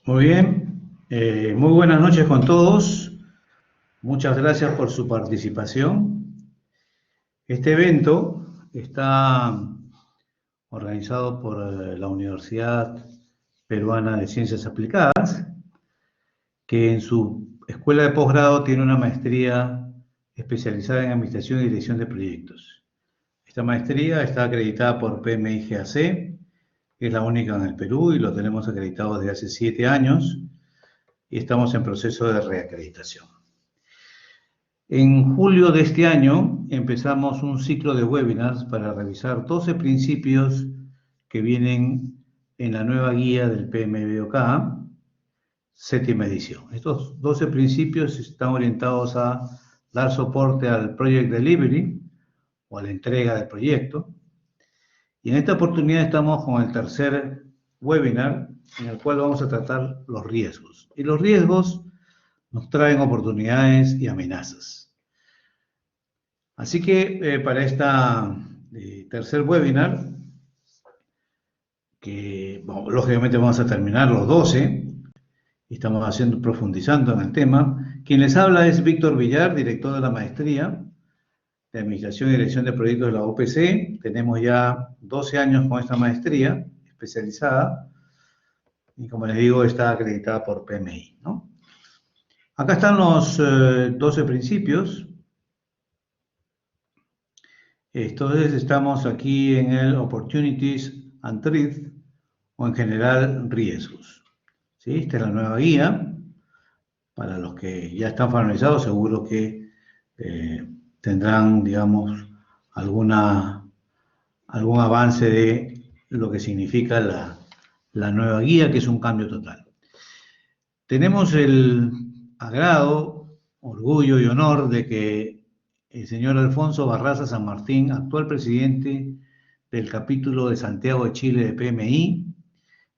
Muy bien, muy buenas noches con todos. Muchas gracias por su participación. Este evento está organizado por la Universidad Peruana de Ciencias Aplicadas, que en su escuela de posgrado tiene una maestría especializada en Administración y Dirección de Proyectos. Esta maestría está acreditada por PMI-GAC, que es la única en el Perú y lo tenemos acreditado desde hace 7 años y estamos en proceso de reacreditación. En julio de este año empezamos un ciclo de webinars para revisar 12 principios que vienen en la nueva guía del PMBOK, séptima edición. Estos 12 principios están orientados a dar soporte al Project Delivery o a la entrega del proyecto. Y en esta oportunidad estamos con el tercer webinar en el cual vamos a tratar los riesgos. Y los riesgos nos traen oportunidades y amenazas. Así que para esta tercer webinar, que bueno, lógicamente vamos a terminar los 12, y estamos profundizando en el tema, quien les habla es Víctor Villar, director de la maestría de Administración y Dirección de Proyectos de la UPC. Tenemos ya 12 años con esta maestría especializada y, como les digo, está acreditada por PMI, ¿no? Acá están los 12 principios. Entonces estamos aquí en el Opportunities and Threats, o en general riesgos. ¿Sí? Esta es la nueva guía. Para los que ya están familiarizados, seguro que tendrán, digamos, algún avance de lo que significa la nueva guía, que es un cambio total. Tenemos el agrado, orgullo y honor de que el señor Alfonso Barraza San Martín, actual presidente del capítulo de Santiago de Chile de PMI,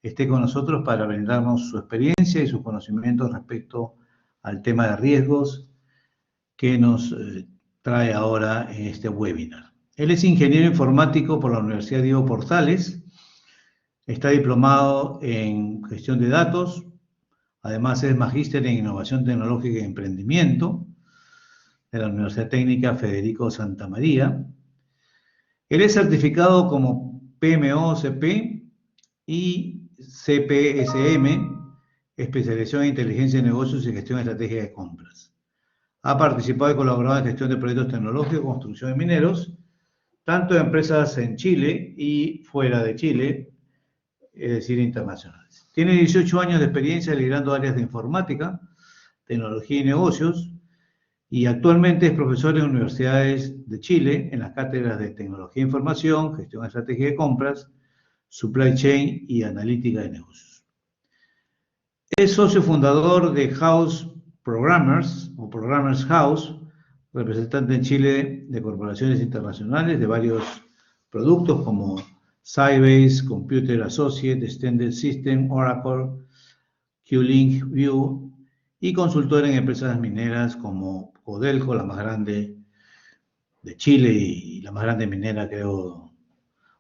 esté con nosotros para brindarnos su experiencia y sus conocimientos respecto al tema de riesgos que nos trae ahora en este webinar. Él es ingeniero informático por la Universidad Diego Portales, está diplomado en gestión de datos, además es magíster en innovación tecnológica y emprendimiento de la Universidad Técnica Federico Santa María. Él es certificado como PMO-CP y CPSM, especialización en inteligencia de negocios y gestión de estrategia de compras. Ha participado y colaborado en gestión de proyectos tecnológicos, construcción de mineros, tanto de empresas en Chile y fuera de Chile, es decir, internacionales. Tiene 18 años de experiencia liderando áreas de informática, tecnología y negocios, y actualmente es profesor en universidades de Chile en las cátedras de tecnología de información, gestión de estrategia de compras, supply chain y analítica de negocios. Es socio fundador de House Programmers o Programmers House, representante en Chile de corporaciones internacionales de varios productos como Sybase, Computer Associates, Extended System, Oracle, Q-Link View, y consultor en empresas mineras como Codelco, la más grande de Chile y la más grande minera, creo,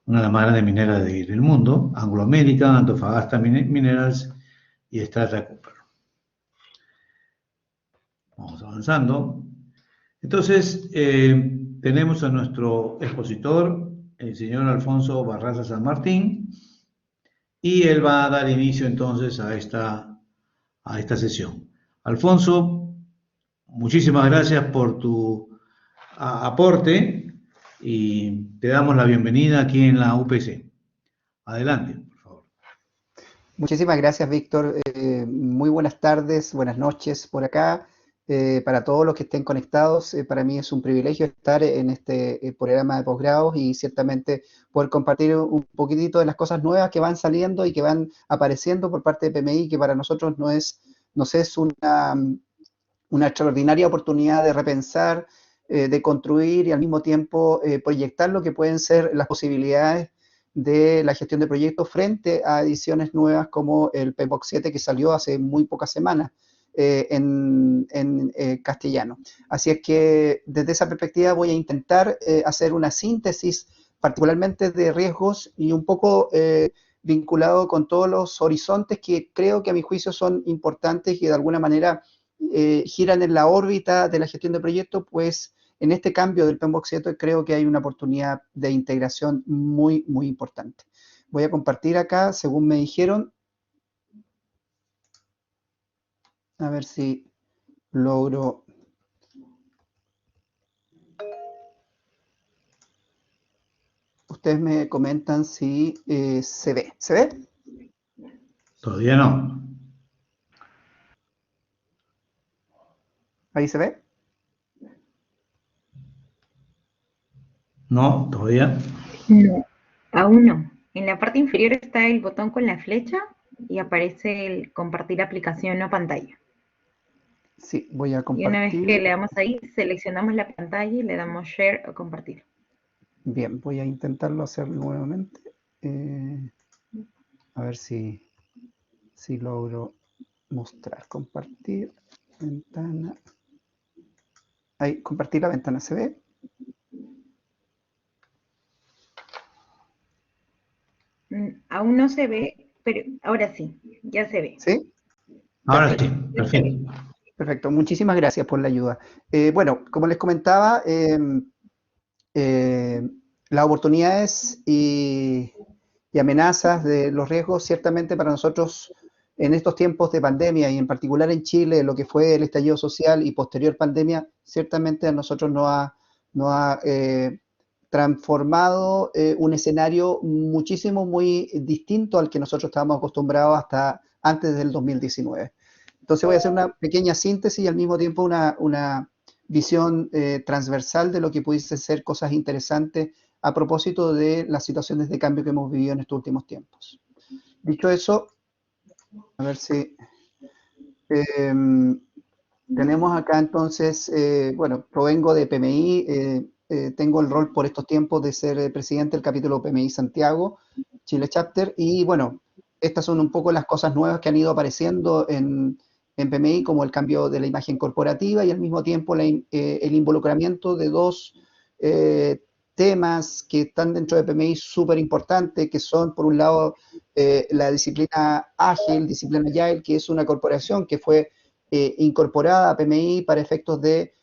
una de las más grandes mineras del mundo, Anglo American, Antofagasta Minerals y Strata Cooper. Vamos avanzando. Entonces, tenemos a nuestro expositor, el señor Alfonso Barraza San Martín, y él va a dar inicio entonces a esta sesión. Alfonso, muchísimas gracias por tu aporte y te damos la bienvenida aquí en la UPC. Adelante, por favor. Muchísimas gracias, Víctor. Muy buenas tardes, buenas noches por acá. Para todos los que estén conectados, para mí es un privilegio estar en este programa de posgrados y ciertamente poder compartir un poquitito de las cosas nuevas que van saliendo y que van apareciendo por parte de PMI, que para nosotros nos es una extraordinaria oportunidad de repensar, de construir y al mismo tiempo proyectar lo que pueden ser las posibilidades de la gestión de proyectos frente a ediciones nuevas como el PMBOK 7 que salió hace muy pocas semanas en castellano. Así es que desde esa perspectiva voy a intentar hacer una síntesis particularmente de riesgos y un poco vinculado con todos los horizontes que creo que a mi juicio son importantes y que de alguna manera giran en la órbita de la gestión de proyectos, pues en este cambio del PMBOK 7 creo que hay una oportunidad de integración muy, muy importante. Voy a compartir acá, según me dijeron, a ver si logro. Ustedes me comentan si se ve. ¿Se ve? Todavía no. ¿Ahí se ve? No, todavía. No, aún no. En la parte inferior está el botón con la flecha y aparece el compartir aplicación o pantalla. Sí, voy a Y una vez que compartir. le damos ahí, seleccionamos la pantalla y le damos share o compartir. Bien, voy a intentarlo hacer nuevamente. A ver si logro mostrar. Compartir, ventana. Ahí, compartir la ventana, ¿se ve? Aún no se ve, pero ahora sí, ya se ve. ¿Sí? Ahora Perfecto. sí, perfecto. Perfecto, muchísimas gracias por la ayuda. Bueno, como les comentaba, las oportunidades y amenazas de los riesgos, ciertamente para nosotros en estos tiempos de pandemia y en particular en Chile, lo que fue el estallido social y posterior pandemia, ciertamente a nosotros nos ha transformado un escenario muchísimo muy distinto al que nosotros estábamos acostumbrados hasta antes del 2019. Entonces voy a hacer una pequeña síntesis y al mismo tiempo una visión transversal de lo que pudiesen ser cosas interesantes a propósito de las situaciones de cambio que hemos vivido en estos últimos tiempos. Dicho eso, a ver si tenemos acá entonces, bueno, provengo de PMI, tengo el rol por estos tiempos de ser presidente del capítulo PMI Santiago, Chile Chapter, y bueno, estas son un poco las cosas nuevas que han ido apareciendo en PMI, como el cambio de la imagen corporativa y al mismo tiempo el involucramiento de dos temas que están dentro de PMI súper importantes, que son, por un lado, la disciplina ágil, disciplina agile, que es una corporación que fue incorporada a PMI para efectos de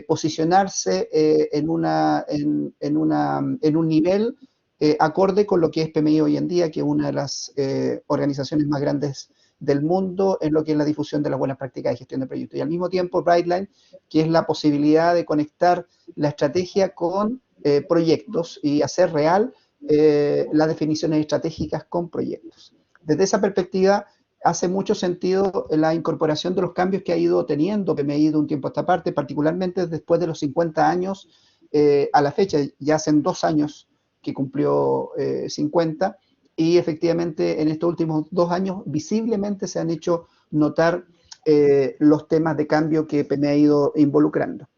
posicionarse en un nivel acorde con lo que es PMI hoy en día, que es una de las organizaciones más grandes del mundo en lo que es la difusión de las buenas prácticas de gestión de proyectos. Y al mismo tiempo, Brightline, que es la posibilidad de conectar la estrategia con proyectos y hacer real las definiciones estratégicas con proyectos. Desde esa perspectiva, hace mucho sentido la incorporación de los cambios que ha ido teniendo PMI de un tiempo a esta parte, particularmente después de los 50 años a la fecha, ya hacen 2 años que cumplió 50, y efectivamente en estos últimos 2 años visiblemente se han hecho notar los temas de cambio que PMI ha ido involucrando.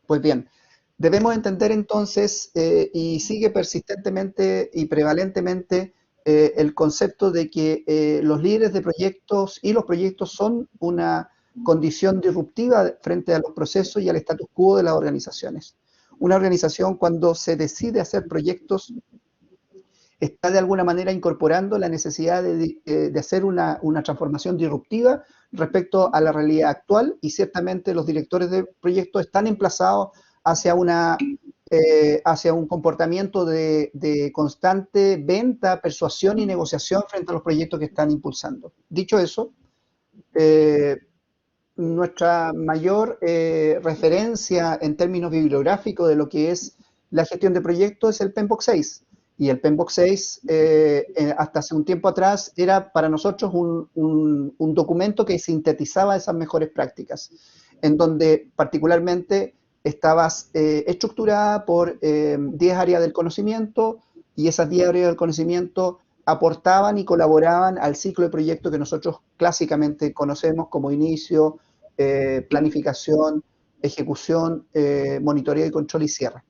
Pues bien, debemos entender entonces, y sigue persistentemente y prevalentemente, el concepto de que los líderes de proyectos y los proyectos son una condición disruptiva frente a los procesos y al status quo de las organizaciones. Una organización, cuando se decide hacer proyectos, está de alguna manera incorporando la necesidad de hacer una transformación disruptiva respecto a la realidad actual, y ciertamente los directores de proyectos están emplazados hacia un comportamiento de constante venta, persuasión y negociación frente a los proyectos que están impulsando. Dicho eso, nuestra mayor referencia en términos bibliográficos de lo que es la gestión de proyectos es el PMBOK 6. Y el PMBOK 6, hasta hace un tiempo atrás, era para nosotros un documento que sintetizaba esas mejores prácticas, en donde particularmente estaba estructurada por 10 áreas del conocimiento, y esas 10 áreas del conocimiento aportaban y colaboraban al ciclo de proyecto que nosotros clásicamente conocemos como inicio, planificación, ejecución, monitoreo y control y cierre.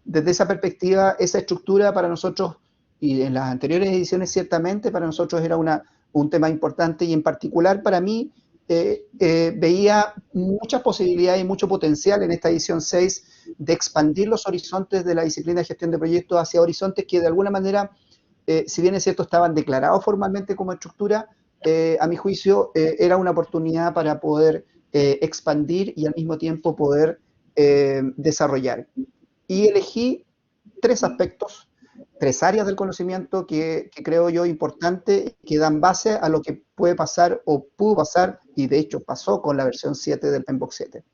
Desde esa perspectiva, esa estructura para nosotros, y en las anteriores ediciones ciertamente para nosotros era un tema importante, y en particular para mí veía muchas posibilidades y mucho potencial en esta edición 6 de expandir los horizontes de la disciplina de gestión de proyectos hacia horizontes que de alguna manera si bien es cierto estaban declarados formalmente como estructura, a mi juicio era una oportunidad para poder expandir y al mismo tiempo poder desarrollar. Y elegí tres aspectos, tres áreas del conocimiento que creo yo importantes, que dan base a lo que puede pasar o pudo pasar, y de hecho pasó con la versión 7 del PMBOK 7.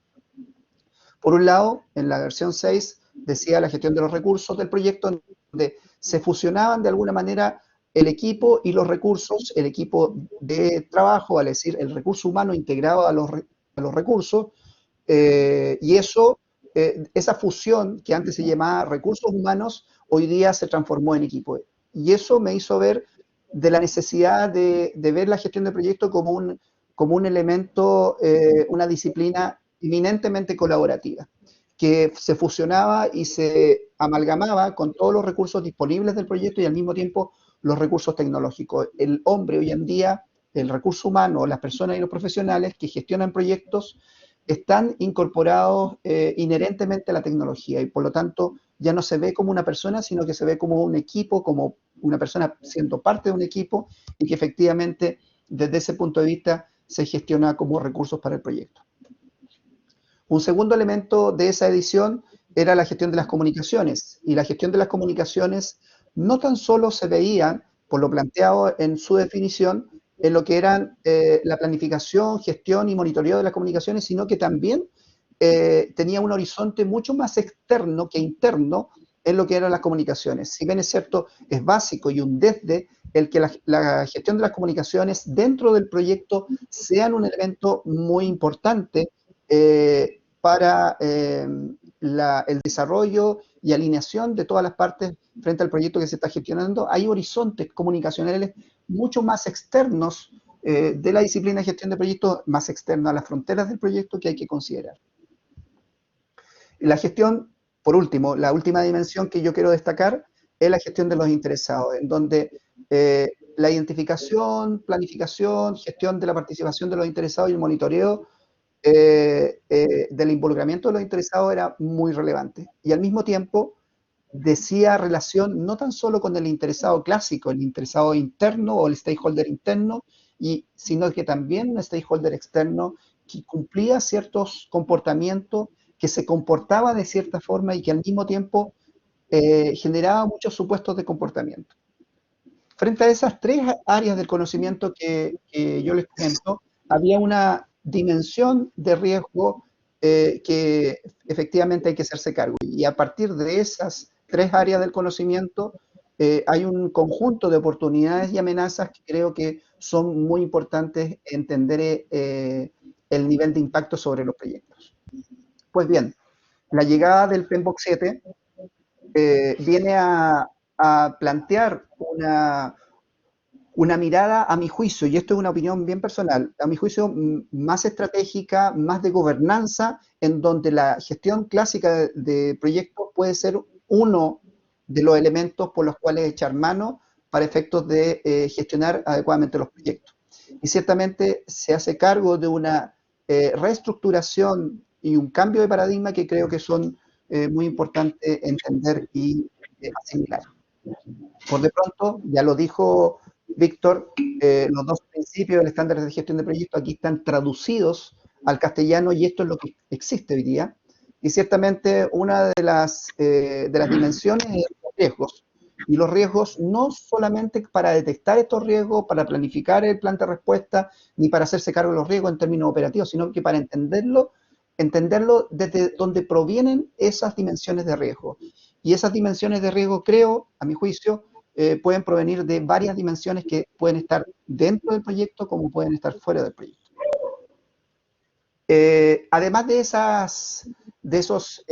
Por un lado, en la versión 6 decía la gestión de los recursos del proyecto, donde se fusionaban de alguna manera el equipo y los recursos, el equipo de trabajo, es decir, el recurso humano integrado a los recursos, y eso, esa fusión que antes se llamaba recursos humanos, hoy día se transformó en equipo. Y eso me hizo ver de la necesidad de ver la gestión de proyectos como un elemento, una disciplina eminentemente colaborativa, que se fusionaba y se amalgamaba con todos los recursos disponibles del proyecto y al mismo tiempo los recursos tecnológicos. El hombre hoy en día, el recurso humano, las personas y los profesionales que gestionan proyectos están incorporados inherentemente a la tecnología y por lo tanto ya no se ve como una persona, sino que se ve como un equipo, como una persona siendo parte de un equipo y que efectivamente desde ese punto de vista se gestiona como recursos para el proyecto. Un segundo elemento de esa edición era la gestión de las comunicaciones, y la gestión de las comunicaciones no tan solo se veía, por lo planteado en su definición, en lo que eran la planificación, gestión y monitoreo de las comunicaciones, sino que también tenía un horizonte mucho más externo que interno en lo que eran las comunicaciones. Si bien es cierto, es básico y un desde el que la gestión de las comunicaciones dentro del proyecto sean un elemento muy importante para el desarrollo y alineación de todas las partes frente al proyecto que se está gestionando. Hay horizontes comunicacionales mucho más externos de la disciplina de gestión de proyectos, más externos a las fronteras del proyecto que hay que considerar. La gestión, por último, la última dimensión que yo quiero destacar es la gestión de los interesados, en donde la identificación, planificación, gestión de la participación de los interesados y el monitoreo del involucramiento de los interesados era muy relevante. Y al mismo tiempo decía relación no tan solo con el interesado clásico, el interesado interno o el stakeholder interno, sino que también un stakeholder externo que cumplía ciertos comportamientos, que se comportaba de cierta forma y que al mismo tiempo generaba muchos supuestos de comportamiento. Frente a esas tres áreas del conocimiento que yo les comento, había una dimensión de riesgo que efectivamente hay que hacerse cargo. Y a partir de esas tres áreas del conocimiento, hay un conjunto de oportunidades y amenazas que creo que son muy importantes entender el nivel de impacto sobre los proyectos. Pues bien, la llegada del PMBOK 7 viene a plantear una mirada, a mi juicio, y esto es una opinión bien personal, a mi juicio más estratégica, más de gobernanza, en donde la gestión clásica de proyectos puede ser uno de los elementos por los cuales echar mano para efectos de gestionar adecuadamente los proyectos. Y ciertamente se hace cargo de una reestructuración y un cambio de paradigma que creo que son muy importantes entender y asimilar. Por de pronto, ya lo dijo Víctor, los dos principios del estándar de gestión de proyectos aquí están traducidos al castellano y esto es lo que existe hoy día. Y ciertamente una de las dimensiones es los riesgos. Y los riesgos no solamente para detectar estos riesgos, para planificar el plan de respuesta, ni para hacerse cargo de los riesgos en términos operativos, sino que para entenderlo desde donde provienen esas dimensiones de riesgo. Y esas dimensiones de riesgo, creo, a mi juicio, pueden provenir de varias dimensiones que pueden estar dentro del proyecto como pueden estar fuera del proyecto. Además de esos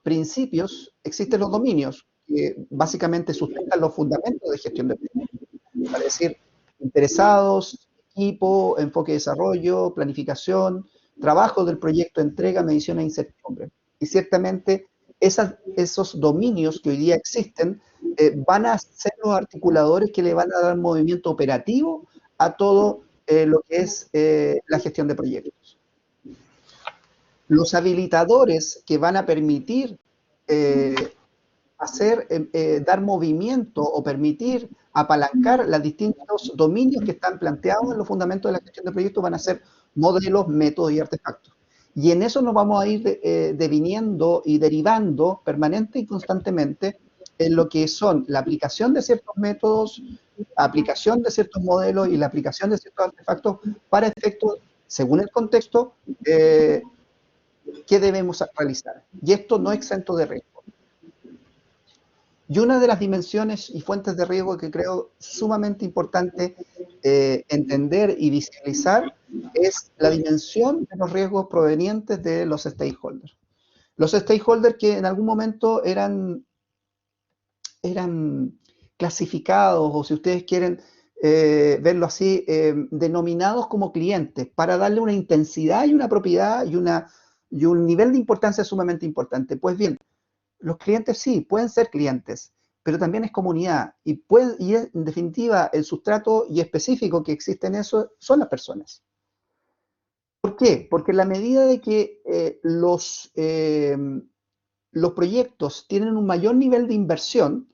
principios, existen los dominios que básicamente sustentan los fundamentos de gestión de proyectos. Es decir, interesados, equipo, enfoque de desarrollo, planificación, trabajo del proyecto, entrega, medición e incertidumbre. Y ciertamente esos dominios que hoy día existen van a ser los articuladores que le van a dar movimiento operativo a todo lo que es la gestión de proyectos. Los habilitadores que van a permitir dar movimiento o permitir apalancar los distintos dominios que están planteados en los fundamentos de la gestión de proyectos, van a ser modelos, métodos y artefactos. Y en eso nos vamos a ir deviniendo y derivando permanente y constantemente en lo que son la aplicación de ciertos métodos, aplicación de ciertos modelos y la aplicación de ciertos artefactos para efectos, según el contexto, que debemos realizar. Y esto no exento de riesgo. Y una de las dimensiones y fuentes de riesgo que creo sumamente importante entender y visibilizar es la dimensión de los riesgos provenientes de los stakeholders. Los stakeholders que en algún momento eran clasificados, o si ustedes quieren verlo así, denominados como clientes, para darle una intensidad y una propiedad y un nivel de importancia sumamente importante. Pues bien, los clientes sí, pueden ser clientes, pero también es comunidad y en definitiva el sustrato y específico que existe en eso son las personas. ¿Por qué? Porque en la medida de que los proyectos tienen un mayor nivel de inversión,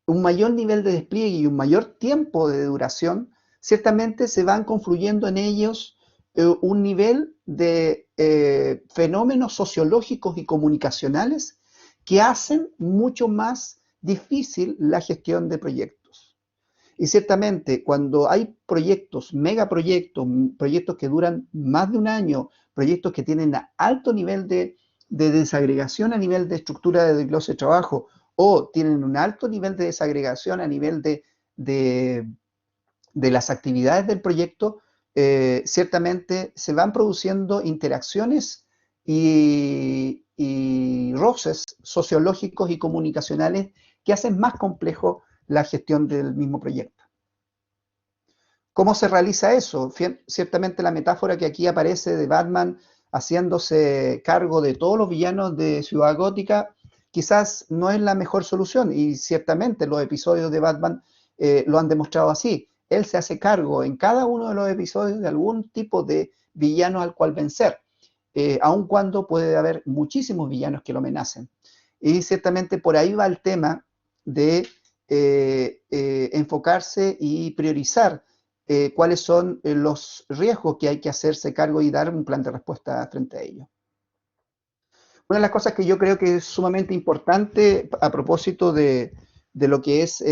un mayor nivel de despliegue y un mayor tiempo de duración, ciertamente se van confluyendo en ellos un nivel de fenómenos sociológicos y comunicacionales que hacen mucho más difícil la gestión de proyectos. Y ciertamente cuando hay proyectos, megaproyectos, proyectos que duran más de un año, proyectos que tienen alto nivel de desagregación a nivel de estructura de desglose de trabajo, o tienen un alto nivel de desagregación a nivel de las actividades del proyecto, ciertamente se van produciendo interacciones y roces sociológicos y comunicacionales que hacen más complejo la gestión del mismo proyecto. ¿Cómo se realiza eso? Ciertamente la metáfora que aquí aparece de Batman haciéndose cargo de todos los villanos de Ciudad Gótica quizás no es la mejor solución, y ciertamente los episodios de Batman lo han demostrado así. Él se hace cargo en cada uno de los episodios de algún tipo de villano al cual vencer, aun cuando puede haber muchísimos villanos que lo amenacen. Y ciertamente por ahí va el tema de enfocarse y priorizar cuáles son los riesgos que hay que hacerse cargo y dar un plan de respuesta frente a ellos. Una de las cosas que yo creo que es sumamente importante a propósito de lo que es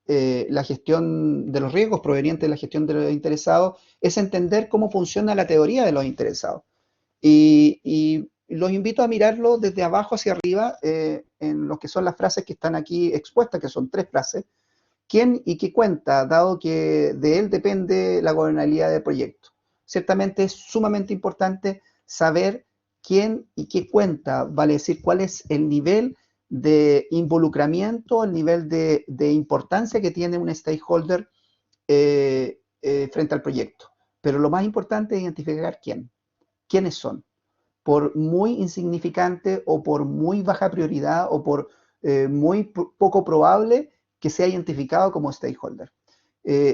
la gestión de los riesgos provenientes de la gestión de los interesados es entender cómo funciona la teoría de los interesados. Y los invito a mirarlo desde abajo hacia arriba en lo que son las frases que están aquí expuestas, que son 3 frases. ¿Quién y qué cuenta, dado que de él depende la gobernabilidad del proyecto? Ciertamente es sumamente importante saber quién y qué cuenta, vale decir, cuál es el nivel de involucramiento, el nivel de importancia que tiene un stakeholder frente al proyecto. Pero lo más importante es identificar quiénes son. Por muy insignificante o por muy baja prioridad o por muy poco probable que sea identificado como stakeholder.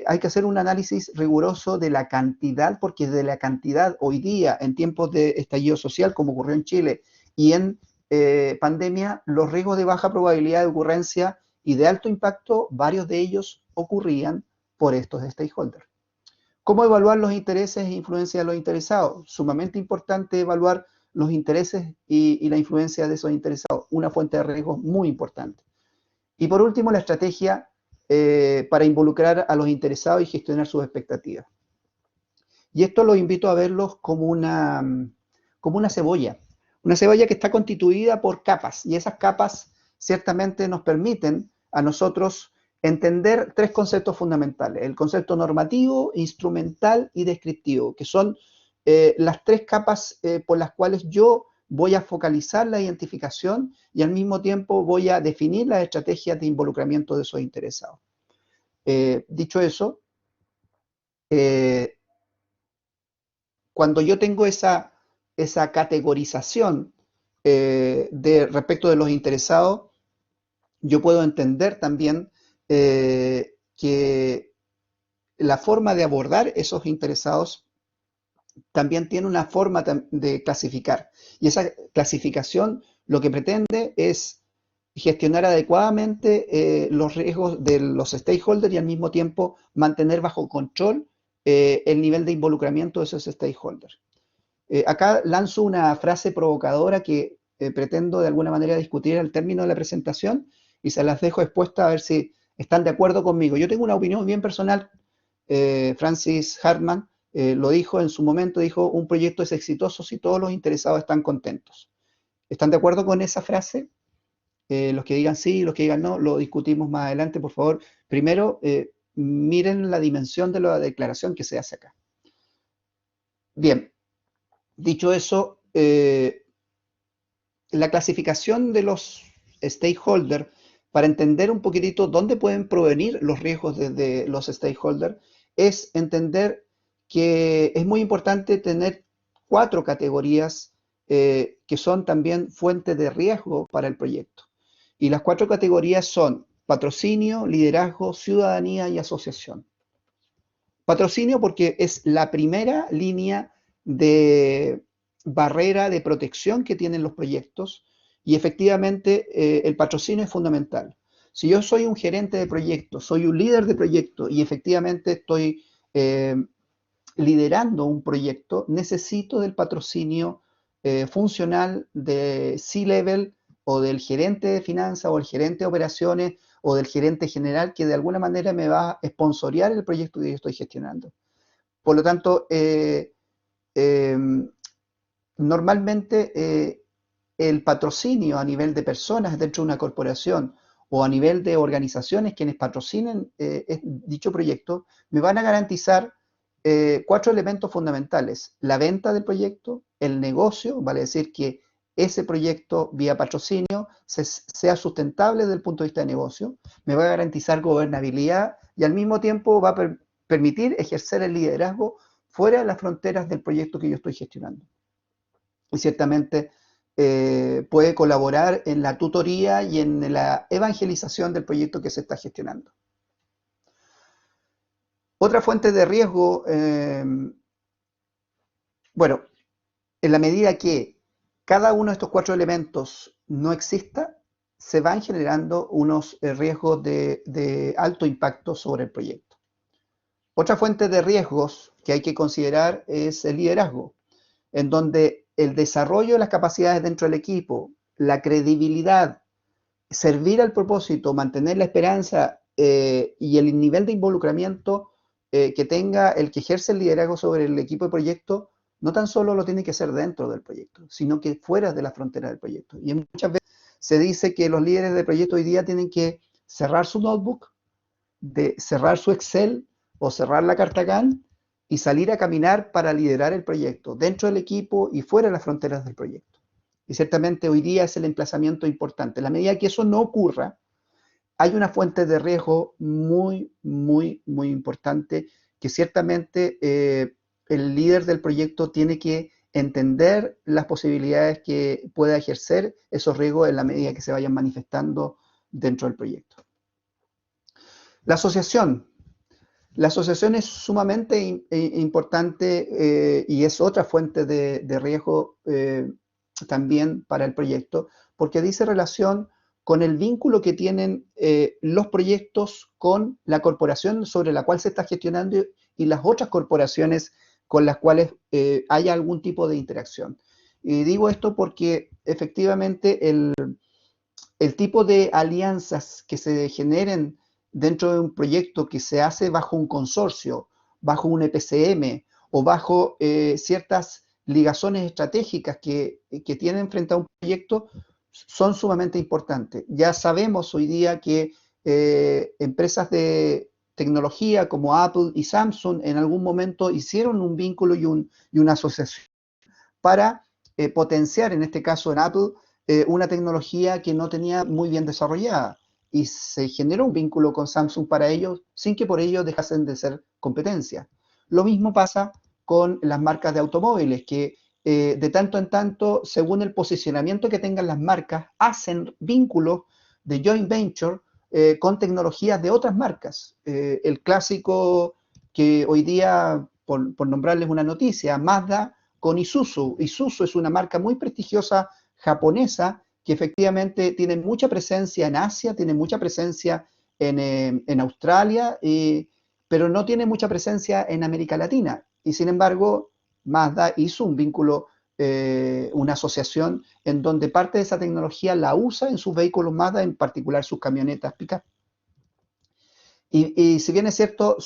Hay que hacer un análisis riguroso de la cantidad, porque de la cantidad hoy día, en tiempos de estallido social, como ocurrió en Chile, y en pandemia, los riesgos de baja probabilidad de ocurrencia y de alto impacto, varios de ellos ocurrían por estos stakeholders. ¿Cómo evaluar los intereses e influencias de los interesados? Sumamente importante evaluar los intereses y la influencia de esos interesados, una fuente de riesgo muy importante. Y por último, la estrategia para involucrar a los interesados y gestionar sus expectativas. Y esto lo invito a verlos como una cebolla que está constituida por capas, y esas capas ciertamente nos permiten a nosotros entender 3 conceptos fundamentales: el concepto normativo, instrumental y descriptivo, que son las 3 capas por las cuales yo voy a focalizar la identificación y al mismo tiempo voy a definir las estrategias de involucramiento de esos interesados. Dicho eso, cuando yo tengo esa categorización respecto de los interesados, yo puedo entender también que la forma de abordar esos interesados también tiene una forma de clasificar. Y esa clasificación lo que pretende es gestionar adecuadamente los riesgos de los stakeholders y al mismo tiempo mantener bajo control el nivel de involucramiento de esos stakeholders. Acá lanzo una frase provocadora que pretendo de alguna manera discutir al término de la presentación y se las dejo expuesta a ver si están de acuerdo conmigo. Yo tengo una opinión bien personal. Francis Hartman lo dijo en su momento, dijo, un proyecto es exitoso si todos los interesados están contentos. ¿Están de acuerdo con esa frase? Los que digan sí, los que digan no, lo discutimos más adelante, por favor. Primero, miren la dimensión de la declaración que se hace acá. Bien, dicho eso, la clasificación de los stakeholders, para entender un poquitito dónde pueden provenir los riesgos de los stakeholders, es entender que es muy importante tener 4 categorías que son también fuentes de riesgo para el proyecto. Y las 4 categorías son patrocinio, liderazgo, ciudadanía y asociación. Patrocinio porque es la primera línea de barrera de protección que tienen los proyectos y efectivamente el patrocinio es fundamental. Si yo soy un gerente de proyecto, soy un líder de proyecto y efectivamente estoy liderando un proyecto, necesito del patrocinio funcional de C-Level o del gerente de finanzas o el gerente de operaciones o del gerente general que de alguna manera me va a sponsorear el proyecto que yo estoy gestionando. Por lo tanto, normalmente el patrocinio a nivel de personas dentro de una corporación o a nivel de organizaciones quienes patrocinen dicho proyecto, me van a garantizar 4 elementos fundamentales. La venta del proyecto, el negocio, vale decir que ese proyecto vía patrocinio sea sustentable desde el punto de vista de negocio, me va a garantizar gobernabilidad y al mismo tiempo va a permitir ejercer el liderazgo fuera de las fronteras del proyecto que yo estoy gestionando. Y ciertamente puede colaborar en la tutoría y en la evangelización del proyecto que se está gestionando. Otra fuente de riesgo, bueno, en la medida que cada uno de estos 4 elementos no exista, se van generando unos riesgos de alto impacto sobre el proyecto. Otra fuente de riesgos que hay que considerar es el liderazgo, en donde el desarrollo de las capacidades dentro del equipo, la credibilidad, servir al propósito, mantener la esperanza y el nivel de involucramiento que tenga el que ejerce el liderazgo sobre el equipo de proyecto, no tan solo lo tiene que hacer dentro del proyecto, sino que fuera de la frontera del proyecto. Y muchas veces se dice que los líderes de proyecto hoy día tienen que cerrar su notebook, cerrar su Excel o cerrar la carta Gantt y salir a caminar para liderar el proyecto dentro del equipo y fuera de las fronteras del proyecto. Y ciertamente hoy día es el emplazamiento importante. En la medida que eso no ocurra, hay una fuente de riesgo muy, muy, muy importante que ciertamente el líder del proyecto tiene que entender las posibilidades que pueda ejercer esos riesgos en la medida que se vayan manifestando dentro del proyecto. La asociación. La asociación es sumamente importante y es otra fuente de riesgo también para el proyecto, porque dice relación con el vínculo que tienen los proyectos con la corporación sobre la cual se está gestionando y las otras corporaciones con las cuales haya algún tipo de interacción. Y digo esto porque efectivamente el tipo de alianzas que se generen dentro de un proyecto que se hace bajo un consorcio, bajo un EPCM o bajo ciertas ligazones estratégicas que tienen frente a un proyecto son sumamente importantes. Ya sabemos hoy día que empresas de tecnología como Apple y Samsung en algún momento hicieron un vínculo y una asociación para potenciar, en este caso en Apple, una tecnología que no tenía muy bien desarrollada y se generó un vínculo con Samsung para ellos sin que por ello dejasen de ser competencia. Lo mismo pasa con las marcas de automóviles que de tanto en tanto, según el posicionamiento que tengan las marcas, hacen vínculos de joint venture con tecnologías de otras marcas. El clásico que hoy día, por nombrarles una noticia, Mazda con Isuzu. Isuzu es una marca muy prestigiosa japonesa que efectivamente tienen mucha presencia en Asia, tienen mucha presencia en Australia, pero no tienen mucha presencia en América Latina. Y sin embargo, Mazda hizo un vínculo, una asociación en donde parte de esa tecnología la usa en sus vehículos Mazda, en particular sus camionetas pick-up. Y si bien es cierto,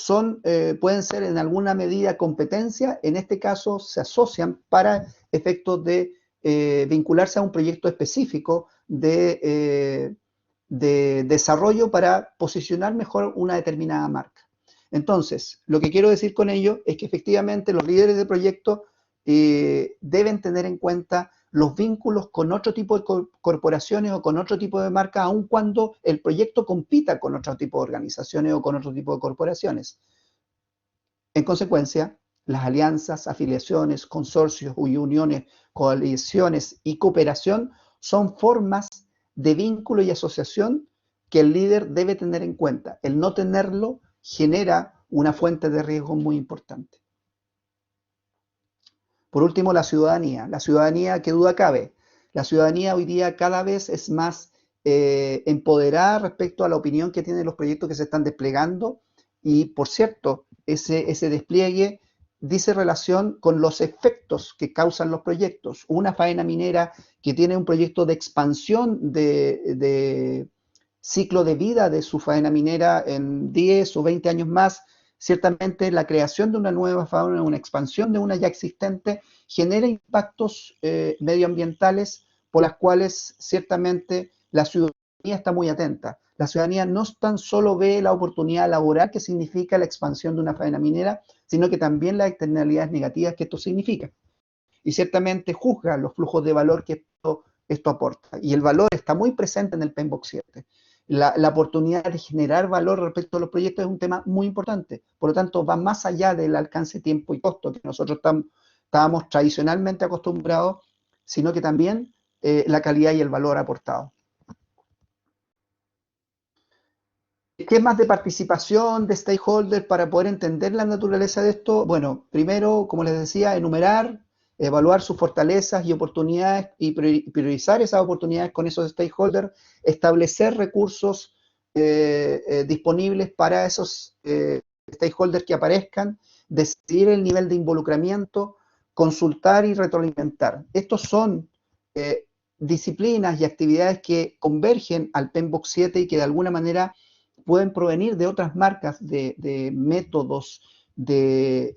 pueden ser en alguna medida competencia, en este caso se asocian para efectos de vincularse a un proyecto específico de desarrollo para posicionar mejor una determinada marca. Entonces, lo que quiero decir con ello es que efectivamente los líderes de proyecto deben tener en cuenta los vínculos con otro tipo de corporaciones o con otro tipo de marcas, aun cuando el proyecto compita con otro tipo de organizaciones o con otro tipo de corporaciones. En consecuencia, las alianzas, afiliaciones, consorcios, uniones, coaliciones y cooperación son formas de vínculo y asociación que el líder debe tener en cuenta. El no tenerlo genera una fuente de riesgo muy importante. Por último, la ciudadanía. La ciudadanía, qué duda cabe. La ciudadanía hoy día cada vez es más empoderada respecto a la opinión que tienen los proyectos que se están desplegando y, por cierto, ese despliegue dice relación con los efectos que causan los proyectos. Una faena minera que tiene un proyecto de expansión de ciclo de vida de su faena minera en 10 o 20 años más, ciertamente la creación de una nueva fauna, una expansión de una ya existente, genera impactos medioambientales por las cuales ciertamente la ciudadanía está muy atenta. La ciudadanía no tan solo ve la oportunidad laboral que significa la expansión de una faena minera, sino que también las externalidades negativas que esto significa. Y ciertamente juzga los flujos de valor que esto aporta. Y el valor está muy presente en el PMBOK 7. La oportunidad de generar valor respecto a los proyectos es un tema muy importante. Por lo tanto, va más allá del alcance, tiempo y costo que nosotros estábamos tradicionalmente acostumbrados, sino que también la calidad y el valor aportado. Esquemas de participación de stakeholders para poder entender la naturaleza de esto. Bueno, primero, como les decía, enumerar, evaluar sus fortalezas y oportunidades y priorizar esas oportunidades con esos stakeholders, establecer recursos disponibles para esos stakeholders que aparezcan, decidir el nivel de involucramiento, consultar y retroalimentar. Estos son disciplinas y actividades que convergen al PMBOK 7 y que de alguna manera pueden provenir de otras marcas, de métodos, de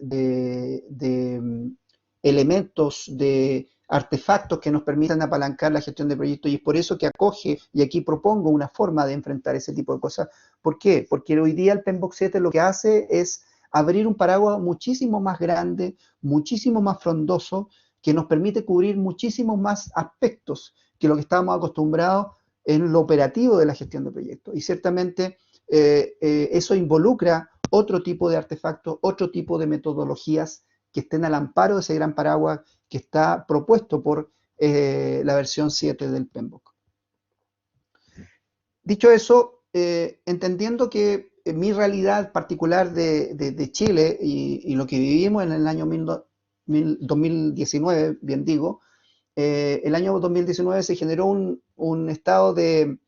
elementos, de artefactos que nos permitan apalancar la gestión de proyectos, y es por eso que acoge, y aquí propongo una forma de enfrentar ese tipo de cosas. ¿Por qué? Porque hoy día el PMBOK 7 lo que hace es abrir un paraguas muchísimo más grande, muchísimo más frondoso, que nos permite cubrir muchísimos más aspectos que lo que estábamos acostumbrados en lo operativo de la gestión de proyectos. Y ciertamente eso involucra otro tipo de artefactos, otro tipo de metodologías que estén al amparo de ese gran paraguas que está propuesto por la versión 7 del PMBOK. Dicho eso, entendiendo que mi realidad particular de Chile y lo que vivimos en el año 2019, bien digo, el año 2019 se generó un estado de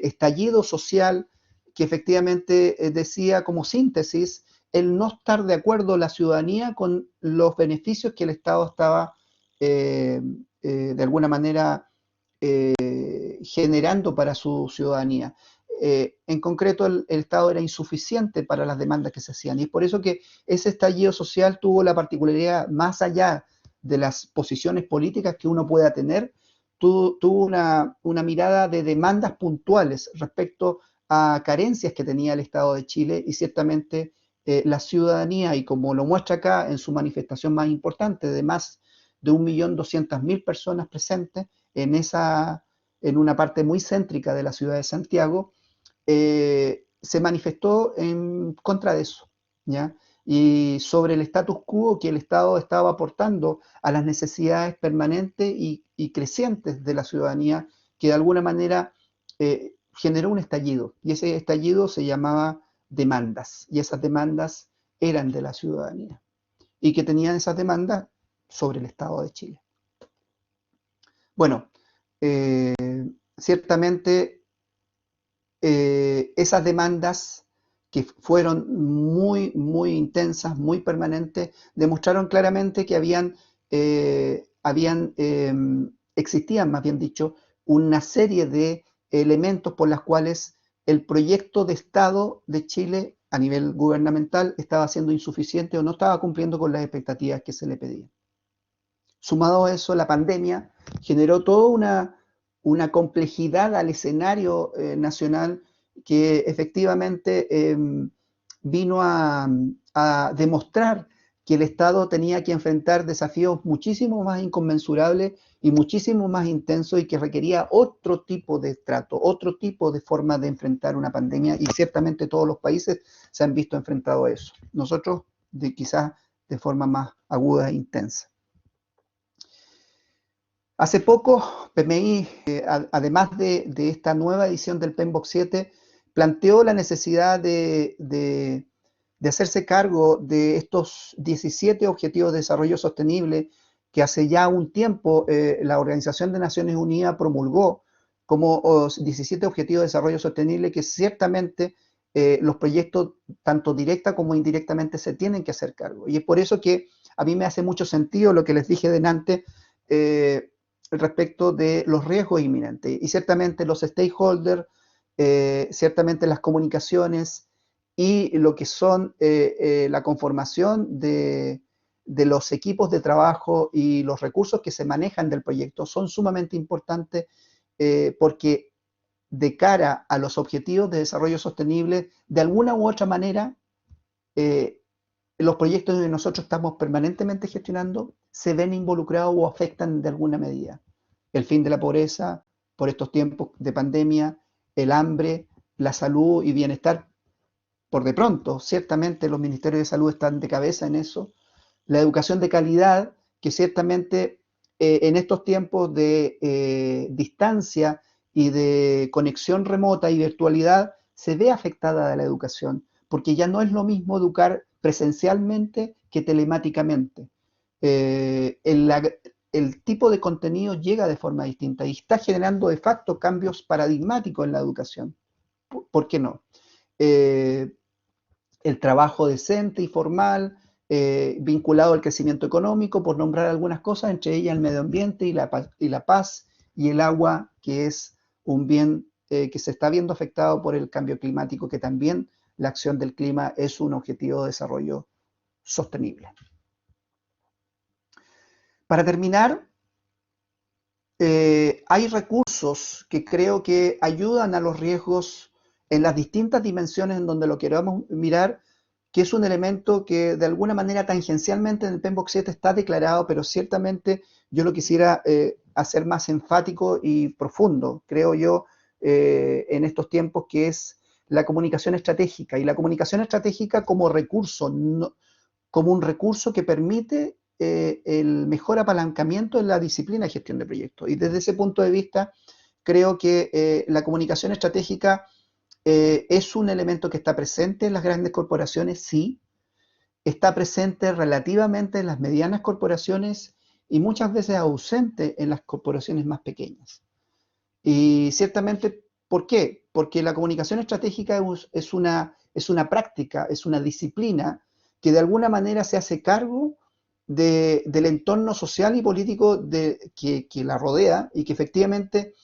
estallido social que efectivamente decía como síntesis el no estar de acuerdo la ciudadanía con los beneficios que el Estado estaba de alguna manera generando para su ciudadanía. En concreto, el Estado era insuficiente para las demandas que se hacían, y es por eso que ese estallido social tuvo la particularidad, más allá de las posiciones políticas que uno pueda tener, tuvo una mirada de demandas puntuales respecto a carencias que tenía el Estado de Chile, y ciertamente la ciudadanía, y como lo muestra acá en su manifestación más importante, de más de 1.200.000 personas presentes en una parte muy céntrica de la ciudad de Santiago, se manifestó en contra de eso, ¿ya? Y sobre el status quo que el Estado estaba aportando a las necesidades permanentes y crecientes de la ciudadanía, que de alguna manera generó un estallido, y ese estallido se llamaba demandas, y esas demandas eran de la ciudadanía, y que tenían esas demandas sobre el Estado de Chile. Bueno, ciertamente esas demandas que fueron muy, muy intensas, muy permanentes, demostraron claramente que existían, más bien dicho, una serie de elementos por las cuales el proyecto de Estado de Chile a nivel gubernamental estaba siendo insuficiente o no estaba cumpliendo con las expectativas que se le pedían. Sumado a eso, la pandemia generó toda una complejidad al escenario nacional que efectivamente vino a demostrar que el Estado tenía que enfrentar desafíos muchísimo más inconmensurables y muchísimo más intensos y que requería otro tipo de trato, otro tipo de forma de enfrentar una pandemia, y ciertamente todos los países se han visto enfrentados a eso. Nosotros quizás de forma más aguda e intensa. Hace poco, PMI, además de esta nueva edición del PMBOK 7, planteó la necesidad de hacerse cargo de estos 17 Objetivos de Desarrollo Sostenible que hace ya un tiempo la Organización de Naciones Unidas promulgó como 17 Objetivos de Desarrollo Sostenible que ciertamente los proyectos, tanto directa como indirectamente, se tienen que hacer cargo. Y es por eso que a mí me hace mucho sentido lo que les dije delante, respecto de los riesgos inminentes. Y ciertamente los stakeholders, ciertamente las comunicaciones y lo que son la conformación de los equipos de trabajo y los recursos que se manejan del proyecto son sumamente importantes porque de cara a los objetivos de desarrollo sostenible, de alguna u otra manera, los proyectos que nosotros estamos permanentemente gestionando se ven involucrados o afectan de alguna medida. El fin de la pobreza por estos tiempos de pandemia, el hambre, la salud y bienestar, por de pronto, ciertamente los ministerios de salud están de cabeza en eso. La educación de calidad, que ciertamente en estos tiempos de distancia y de conexión remota y virtualidad, se ve afectada a la educación, porque ya no es lo mismo educar presencialmente que telemáticamente. El tipo de contenido llega de forma distinta y está generando de facto cambios paradigmáticos en la educación. ¿Por qué no? El trabajo decente y formal, vinculado al crecimiento económico, por nombrar algunas cosas, entre ellas el medio ambiente y la paz y el agua, que es un bien que se está viendo afectado por el cambio climático, que también la acción del clima es un objetivo de desarrollo sostenible. Para terminar, hay recursos que creo que ayudan a los riesgos en las distintas dimensiones en donde lo queramos mirar, que es un elemento que de alguna manera tangencialmente en el PMBOK 7 está declarado, pero ciertamente yo lo quisiera hacer más enfático y profundo, creo yo, en estos tiempos, que es la comunicación estratégica. Y la comunicación estratégica como recurso, como un recurso que permite el mejor apalancamiento en la disciplina de gestión de proyectos. Y desde ese punto de vista, creo que la comunicación estratégica es un elemento que está presente en las grandes corporaciones, sí, está presente relativamente en las medianas corporaciones y muchas veces ausente en las corporaciones más pequeñas. Y ciertamente, ¿por qué? Porque la comunicación estratégica es una práctica, es una disciplina que de alguna manera se hace cargo del entorno social y político que la rodea y que efectivamente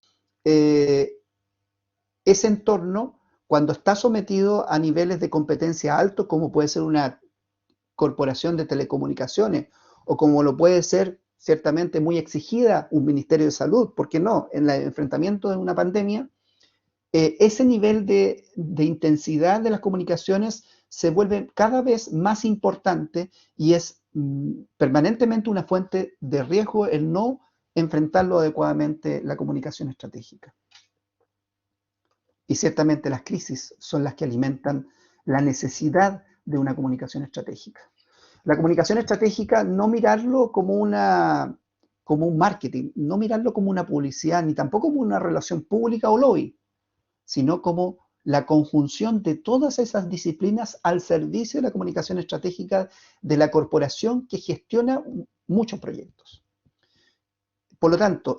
ese entorno, cuando está sometido a niveles de competencia altos, como puede ser una corporación de telecomunicaciones o como lo puede ser ciertamente muy exigida un Ministerio de Salud, ¿por qué no? En el enfrentamiento de una pandemia, ese nivel de intensidad de las comunicaciones se vuelve cada vez más importante y es permanentemente una fuente de riesgo el no enfrentarlo adecuadamente la comunicación estratégica. Y ciertamente las crisis son las que alimentan la necesidad de una comunicación estratégica. La comunicación estratégica, no mirarlo como un marketing, no mirarlo como una publicidad, ni tampoco como una relación pública o lobby, sino como la conjunción de todas esas disciplinas al servicio de la comunicación estratégica de la corporación que gestiona muchos proyectos. Por lo tanto,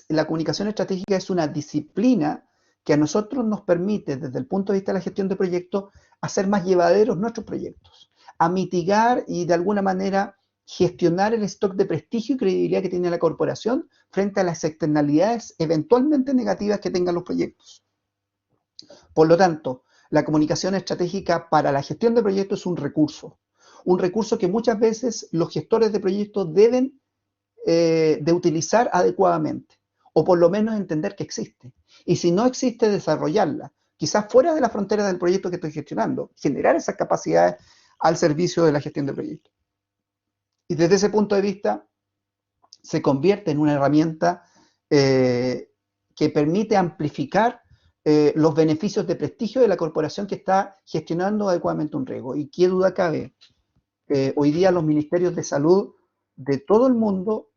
la comunicación estratégica es una disciplina que a nosotros nos permite, desde el punto de vista de la gestión de proyectos, hacer más llevaderos nuestros proyectos, a mitigar y de alguna manera gestionar el stock de prestigio y credibilidad que tiene la corporación frente a las externalidades eventualmente negativas que tengan los proyectos. Por lo tanto, la comunicación estratégica para la gestión de proyectos es un recurso que muchas veces los gestores de proyectos deben de utilizar adecuadamente, o por lo menos entender que existe. Y si no existe, desarrollarla, quizás fuera de la frontera del proyecto que estoy gestionando, generar esas capacidades al servicio de la gestión de proyectos. Y desde ese punto de vista, se convierte en una herramienta que permite amplificar los beneficios de prestigio de la corporación que está gestionando adecuadamente un riesgo. Y qué duda cabe, hoy día los ministerios de salud de todo el mundo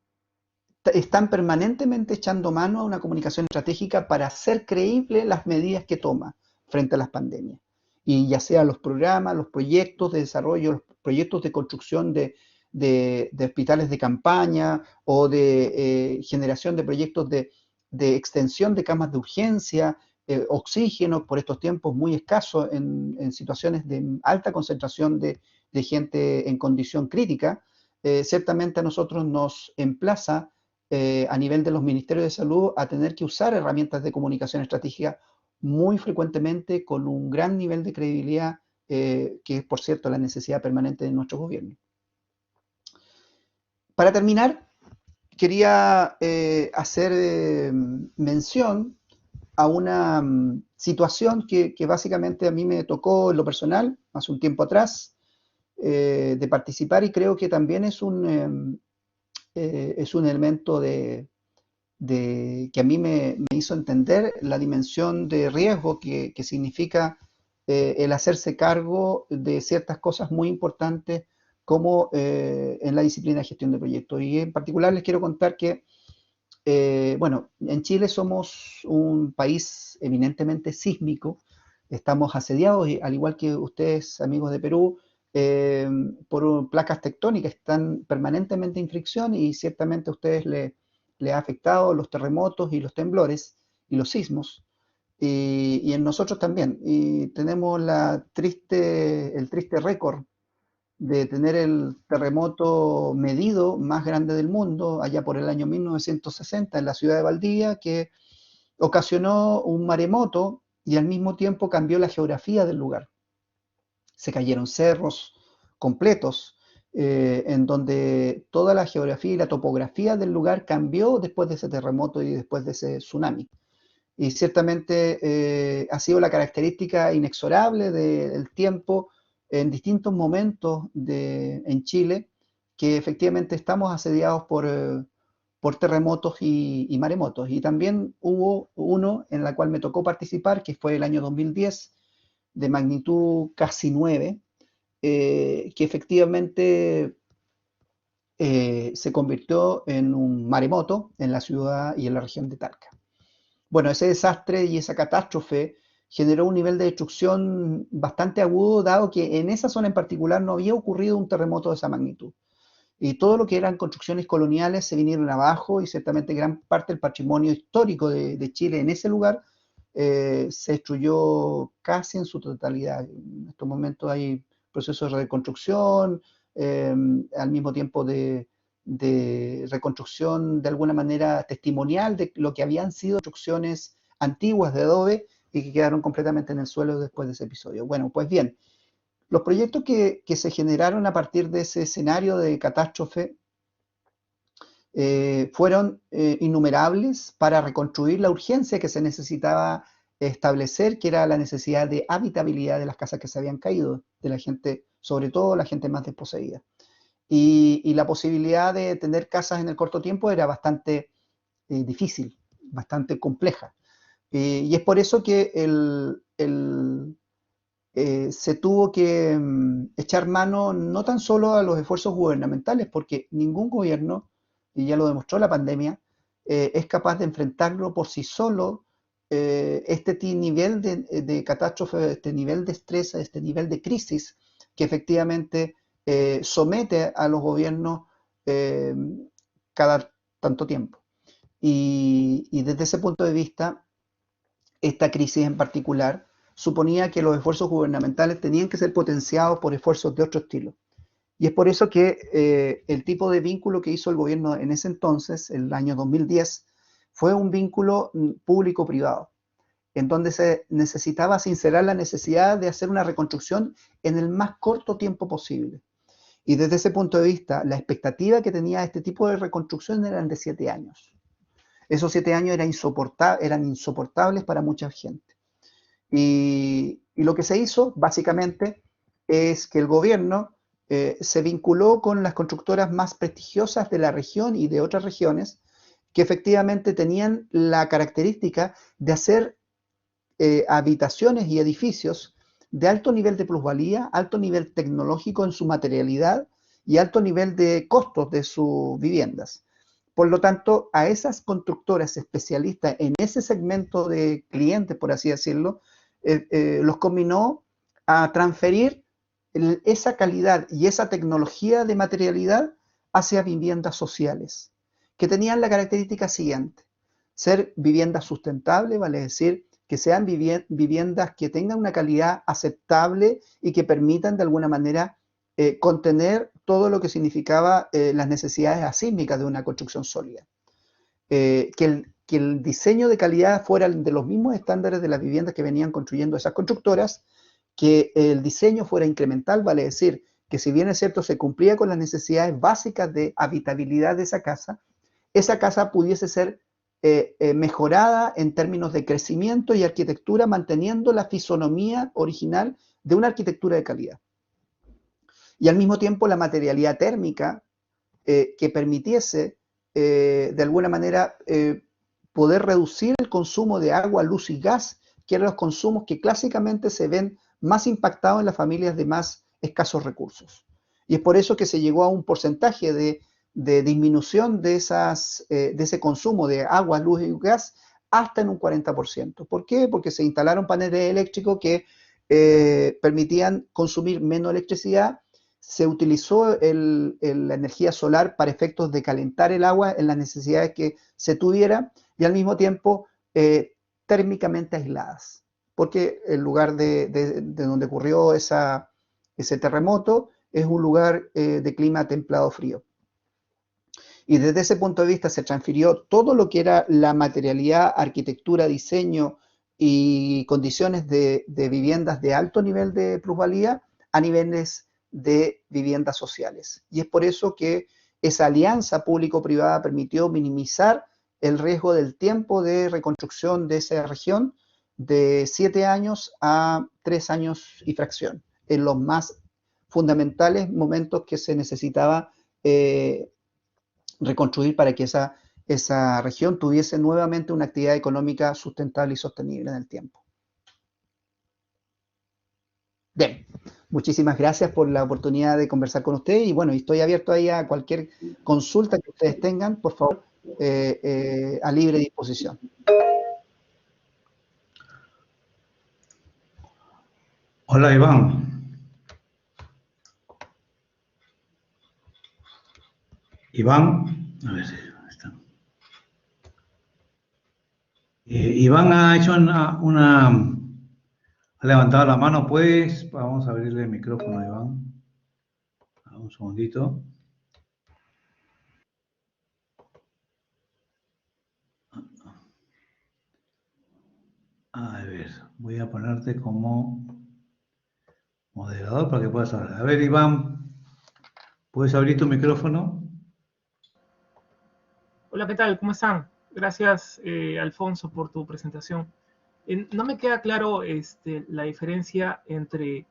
están permanentemente echando mano a una comunicación estratégica para hacer creíbles las medidas que toma frente a las pandemias. Y ya sea los programas, los proyectos de desarrollo, los proyectos de construcción de hospitales de campaña o de generación de proyectos de extensión de camas de urgencia, oxígeno por estos tiempos muy escasos en situaciones de alta concentración de gente en condición crítica, ciertamente a nosotros nos emplaza a nivel de los ministerios de salud a tener que usar herramientas de comunicación estratégica muy frecuentemente con un gran nivel de credibilidad, que es, por cierto, la necesidad permanente de nuestro gobierno. Para terminar, quería hacer mención a una situación que básicamente a mí me tocó en lo personal hace un tiempo atrás, de participar, y creo que también es un elemento que a mí me hizo entender la dimensión de riesgo que significa el hacerse cargo de ciertas cosas muy importantes como en la disciplina de gestión de proyectos. Y en particular les quiero contar que, bueno, en Chile somos un país eminentemente sísmico, estamos asediados, al igual que ustedes, amigos de Perú, por placas tectónicas que están permanentemente en fricción, y ciertamente a ustedes le ha afectado los terremotos y los temblores y los sismos, y en nosotros también. Y tenemos el triste récord de tener el terremoto medido más grande del mundo, allá por el año 1960, en la ciudad de Valdivia, que ocasionó un maremoto y al mismo tiempo cambió la geografía del lugar. Se cayeron cerros completos, en donde toda la geografía y la topografía del lugar cambió después de ese terremoto y después de ese tsunami. Y ciertamente ha sido la característica inexorable del tiempo en distintos momentos en Chile, que efectivamente estamos asediados por terremotos y maremotos. Y también hubo uno en el cual me tocó participar, que fue el año 2010, de magnitud casi 9, que efectivamente se convirtió en un maremoto en la ciudad y en la región de Talca. Bueno, ese desastre y esa catástrofe generó un nivel de destrucción bastante agudo, dado que en esa zona en particular no había ocurrido un terremoto de esa magnitud. Y todo lo que eran construcciones coloniales se vinieron abajo, y ciertamente gran parte del patrimonio histórico de Chile en ese lugar se destruyó casi en su totalidad. En estos momentos hay procesos de reconstrucción, al mismo tiempo de reconstrucción de alguna manera testimonial de lo que habían sido construcciones antiguas de adobe y que quedaron completamente en el suelo después de ese episodio. Bueno, pues bien, los proyectos que se generaron a partir de ese escenario de catástrofe fueron innumerables para reconstruir la urgencia que se necesitaba establecer, que era la necesidad de habitabilidad de las casas que se habían caído, de la gente, sobre todo la gente más desposeída. Y la posibilidad de tener casas en el corto tiempo era bastante difícil, bastante compleja. Y es por eso que se tuvo que echar mano no tan solo a los esfuerzos gubernamentales, porque ningún gobierno, y ya lo demostró la pandemia, es capaz de enfrentarlo por sí solo, este nivel de catástrofe, este nivel de estrés, este nivel de crisis que efectivamente somete a los gobiernos cada tanto tiempo. y desde ese punto de vista, esta crisis en particular suponía que los esfuerzos gubernamentales tenían que ser potenciados por esfuerzos de otro estilo. Y es por eso que el tipo de vínculo que hizo el gobierno en ese entonces, el año 2010, fue un vínculo público-privado, en donde se necesitaba sincerar la necesidad de hacer una reconstrucción en el más corto tiempo posible. Y desde ese punto de vista, la expectativa que tenía este tipo de reconstrucción eran de 7 años. Esos 7 años eran insoportables para mucha gente. Y lo que se hizo, básicamente, es que el gobierno se vinculó con las constructoras más prestigiosas de la región y de otras regiones, que efectivamente tenían la característica de hacer habitaciones y edificios de alto nivel de plusvalía, alto nivel tecnológico en su materialidad y alto nivel de costos de sus viviendas. Por lo tanto, a esas constructoras especialistas en ese segmento de clientes, por así decirlo, los combinó a transferir esa calidad y esa tecnología de materialidad hacia viviendas sociales, que tenían la característica siguiente: ser viviendas sustentables, vale decir, que sean viviendas que tengan una calidad aceptable y que permitan de alguna manera contener todo lo que significaba las necesidades asísmicas de una construcción sólida. Que el diseño de calidad fuera de los mismos estándares de las viviendas que venían construyendo esas constructoras, que el diseño fuera incremental, vale decir, que si bien es cierto se cumplía con las necesidades básicas de habitabilidad de esa casa pudiese ser mejorada en términos de crecimiento y arquitectura, manteniendo la fisonomía original de una arquitectura de calidad. Y al mismo tiempo la materialidad térmica que permitiese de alguna manera poder reducir el consumo de agua, luz y gas, que eran los consumos que clásicamente se ven más impactados en las familias de más escasos recursos. Y es por eso que se llegó a un porcentaje de disminución de ese consumo de agua, luz y gas hasta en un 40%. ¿Por qué? Porque se instalaron paneles eléctricos que permitían consumir menos electricidad. Se utilizó la energía solar para efectos de calentar el agua en las necesidades que se tuviera, y al mismo tiempo térmicamente aisladas, porque el lugar de donde ocurrió ese terremoto es un lugar de clima templado-frío. Y desde ese punto de vista se transfirió todo lo que era la materialidad, arquitectura, diseño y condiciones de viviendas de alto nivel de plusvalía a niveles de viviendas sociales. Y es por eso que esa alianza público-privada permitió minimizar el riesgo del tiempo de reconstrucción de esa región de 7 años a 3 años y fracción, en los más fundamentales momentos que se necesitaba reconstruir para que esa región tuviese nuevamente una actividad económica sustentable y sostenible en el tiempo. Bien, muchísimas gracias por la oportunidad de conversar con ustedes y bueno, estoy abierto ahí a cualquier consulta que ustedes tengan, por favor, a libre disposición. Hola, Iván. Iván, a ver si está. Iván ha hecho ha levantado la mano, pues vamos a abrirle el micrófono a Iván. Un segundito. A ver, voy a ponerte como moderador para que puedas hablar. A ver, Iván, ¿puedes abrir tu micrófono? Hola, ¿qué tal? ¿Cómo están? Gracias, Alfonso, por tu presentación. No me queda claro la diferencia entre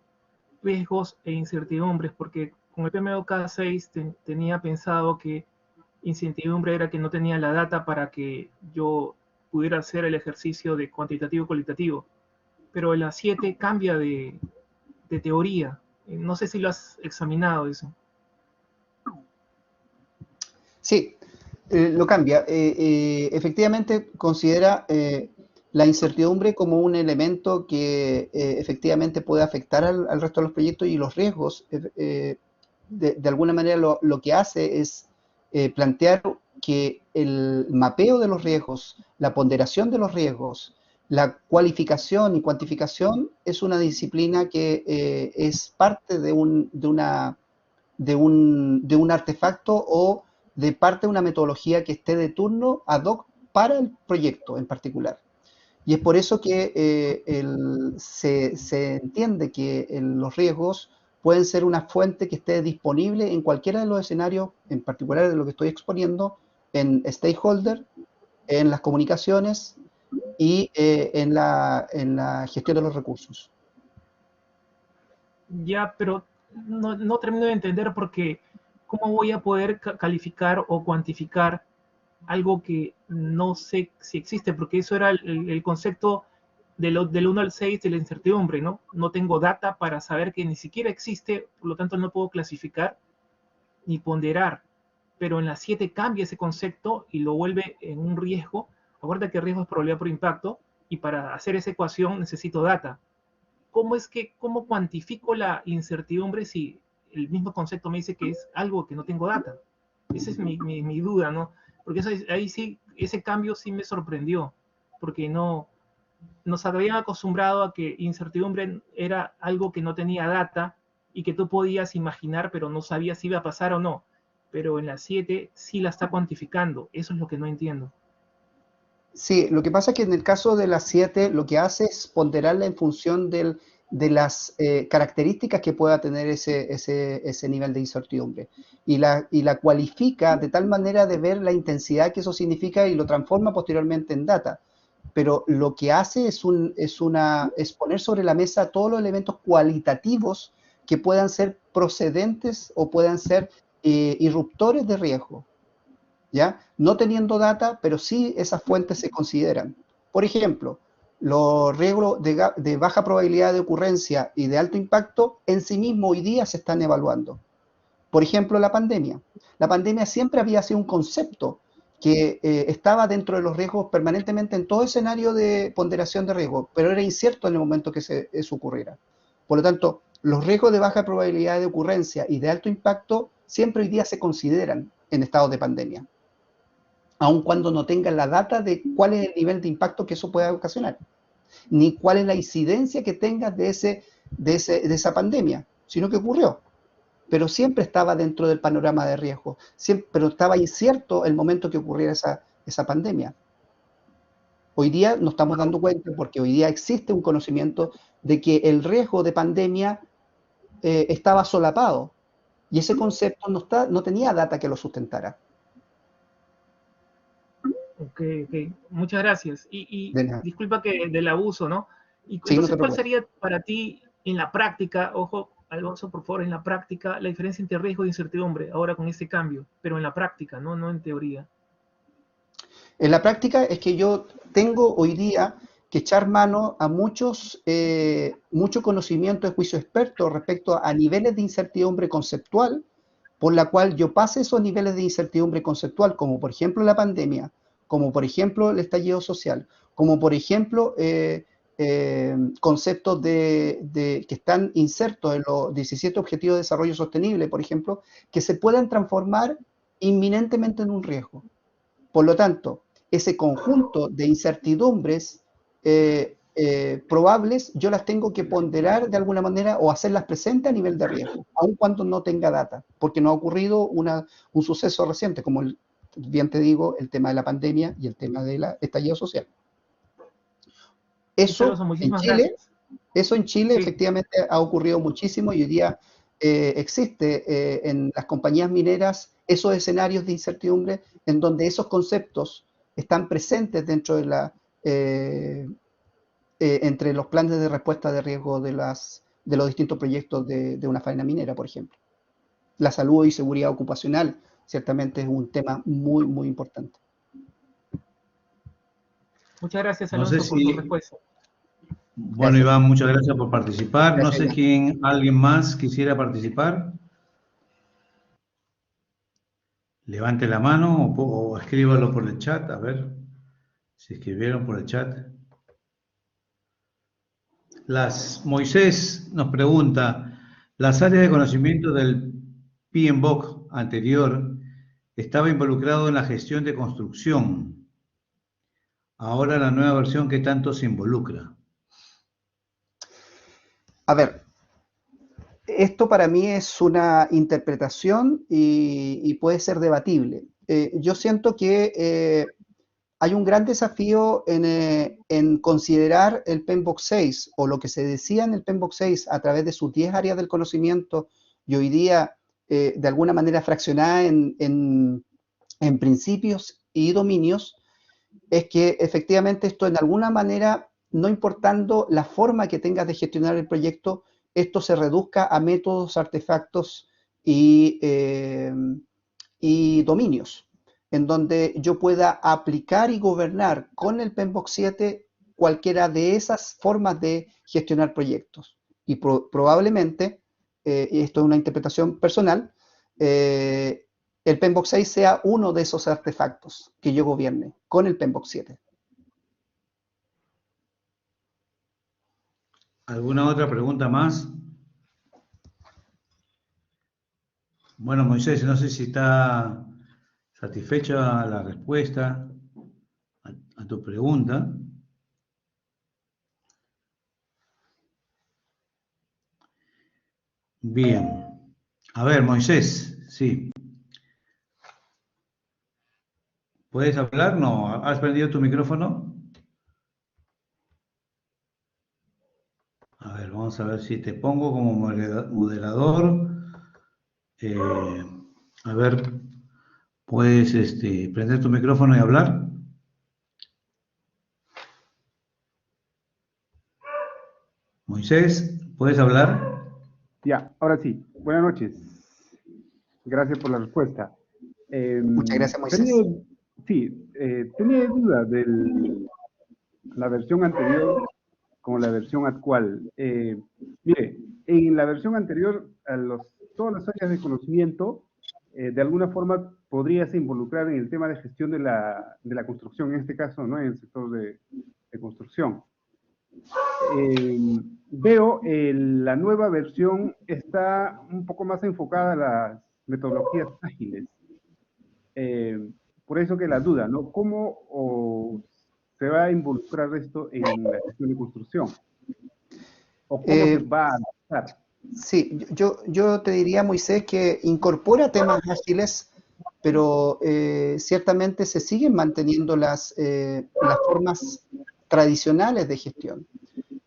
riesgos e incertidumbres, porque con el PMBOK 6 tenía pensado que incertidumbre era que no tenía la data para que yo pudiera hacer el ejercicio de cuantitativo y cualitativo. Pero en la 7 cambia de teoría. No sé si lo has examinado eso. Sí, lo cambia. Efectivamente considera la incertidumbre como un elemento que efectivamente puede afectar al resto de los proyectos, y los riesgos, de alguna manera lo que hace es plantear que el mapeo de los riesgos, la ponderación de los riesgos, la cualificación y cuantificación es una disciplina que es parte de un artefacto o de parte de una metodología que esté de turno ad hoc para el proyecto en particular. Y es por eso que se entiende que los riesgos pueden ser una fuente que esté disponible en cualquiera de los escenarios, en particular de lo que estoy exponiendo, en stakeholder, en las comunicaciones y en la gestión de los recursos. Ya, pero no termino de entender porque ¿cómo voy a poder calificar o cuantificar algo que no sé si existe? Porque eso era el concepto del 1 al 6 de la incertidumbre, ¿no? No tengo data para saber que ni siquiera existe, por lo tanto no puedo clasificar ni ponderar. Pero en la 7 cambia ese concepto y lo vuelve en un riesgo. Acuérdate que riesgo es probabilidad por impacto, y para hacer esa ecuación necesito data. ¿Cómo cuantifico la incertidumbre si el mismo concepto me dice que es algo que no tengo data? Esa es mi duda, ¿no? Porque ahí sí, ese cambio sí me sorprendió, porque no nos habían acostumbrado a que incertidumbre era algo que no tenía data y que tú podías imaginar, pero no sabías si iba a pasar o no. Pero en la 7 sí la está cuantificando. Eso es lo que no entiendo. Sí, lo que pasa es que en el caso de la 7 lo que hace es ponderarla en función de las características que pueda tener ese nivel de incertidumbre. Y la cualifica de tal manera de ver la intensidad que eso significa y lo transforma posteriormente en data. Pero lo que hace es poner sobre la mesa todos los elementos cualitativos que puedan ser procedentes o puedan ser irruptores de riesgo. ¿Ya? No teniendo data, pero sí esas fuentes se consideran. Por ejemplo, los riesgos de baja probabilidad de ocurrencia y de alto impacto en sí mismo hoy día se están evaluando. Por ejemplo, la pandemia. La pandemia siempre había sido un concepto que estaba dentro de los riesgos permanentemente en todo escenario de ponderación de riesgo, pero era incierto en el momento que eso ocurriera. Por lo tanto, los riesgos de baja probabilidad de ocurrencia y de alto impacto siempre hoy día se consideran en estados de pandemia, aun cuando no tengan la data de cuál es el nivel de impacto que eso pueda ocasionar, ni cuál es la incidencia que tenga de esa pandemia, sino que ocurrió. Pero siempre estaba dentro del panorama de riesgo, pero estaba incierto el momento que ocurriera esa pandemia. Hoy día nos estamos dando cuenta, porque hoy día existe un conocimiento de que el riesgo de pandemia estaba solapado, y ese concepto no tenía data que lo sustentara. Ok. Muchas gracias. Y disculpa que del abuso, ¿no? Y Sí, entonces, no ¿cuál sería para ti en la práctica, ojo, Alonso, por favor, en la práctica, la diferencia entre riesgo e incertidumbre, ahora con este cambio, pero en la práctica, no en teoría? En la práctica es que yo tengo hoy día que echar mano a mucho conocimiento de juicio experto respecto a niveles de incertidumbre conceptual, por la cual yo pase esos niveles de incertidumbre conceptual, como por ejemplo la pandemia, como por ejemplo el estallido social, como por ejemplo conceptos que están insertos en los 17 Objetivos de Desarrollo Sostenible, por ejemplo, que se puedan transformar inminentemente en un riesgo. Por lo tanto, ese conjunto de incertidumbres probables, yo las tengo que ponderar de alguna manera o hacerlas presentes a nivel de riesgo, aun cuando no tenga data, porque no ha ocurrido un suceso reciente, como bien te digo, el tema de la pandemia y el tema del estallido social. Eso en Chile Sí. efectivamente ha ocurrido muchísimo, y hoy día existe en las compañías mineras esos escenarios de incertidumbre en donde esos conceptos están presentes dentro de entre los planes de respuesta de riesgo de los distintos proyectos de una faena minera, por ejemplo. La salud y seguridad ocupacional ciertamente es un tema muy, muy importante. Muchas gracias, No Alonso, sé por tu respuesta. Bueno, Gracias. Iván, muchas gracias por participar. No Gracias, sé alguien más quisiera participar. Levante la mano o escríbalo por el chat, a ver si escribieron por el chat. Moisés nos pregunta, las áreas de conocimiento del PMBOK anterior estaba involucrado en la gestión de construcción. Ahora la nueva versión, ¿qué tanto se involucra? A ver, esto para mí es una interpretación y puede ser debatible. Yo siento que hay un gran desafío en considerar el PMBOK 6 o lo que se decía en el PMBOK 6 a través de sus 10 áreas del conocimiento y hoy día de alguna manera fraccionada en principios y dominios, es que efectivamente esto en alguna manera, no importando la forma que tengas de gestionar el proyecto, esto se reduzca a métodos, artefactos y dominios, en donde yo pueda aplicar y gobernar con el PMBOK 7 cualquiera de esas formas de gestionar proyectos. Y probablemente, y esto es una interpretación personal, el PMBOK 6 sea uno de esos artefactos que yo gobierne con el PMBOK 7. ¿Alguna otra pregunta más? Bueno, Moisés, no sé si está satisfecha la respuesta a tu pregunta. Bien. A ver, Moisés, sí. ¿Puedes hablar? No. ¿Has prendido tu micrófono? A ver, vamos a ver si te pongo como moderador. A ver, ¿puedes prender tu micrófono y hablar? Moisés, ¿puedes hablar? Ya, ahora sí. Buenas noches. Gracias por la respuesta. Muchas gracias, Moisés. Tenía dudas de la versión anterior con la versión actual. Mire, en la versión anterior, todas las áreas de conocimiento, de alguna forma podrías involucrar en el tema de gestión de la construcción, en este caso, ¿no? En el sector de construcción. Veo la nueva versión está un poco más enfocada a las metodologías ágiles. Por eso que la duda, ¿no? ¿Cómo se va a involucrar esto en la gestión de construcción? ¿O cómo se va a adaptar? Sí, yo te diría, Moisés, que incorpora temas ágiles, pero ciertamente se siguen manteniendo las formas tradicionales de gestión.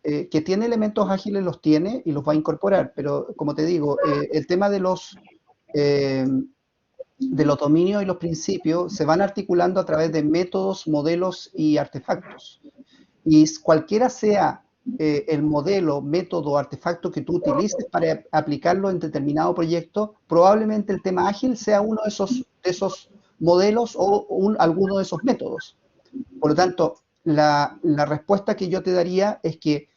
Que tiene elementos ágiles, los tiene y los va a incorporar, pero como te digo, el tema de los dominios y los principios se van articulando a través de métodos, modelos y artefactos. Y cualquiera sea el modelo, método o artefacto que tú utilices para aplicarlo en determinado proyecto, probablemente el tema ágil sea uno de esos modelos o alguno de esos métodos. Por lo tanto, la respuesta que yo te daría es que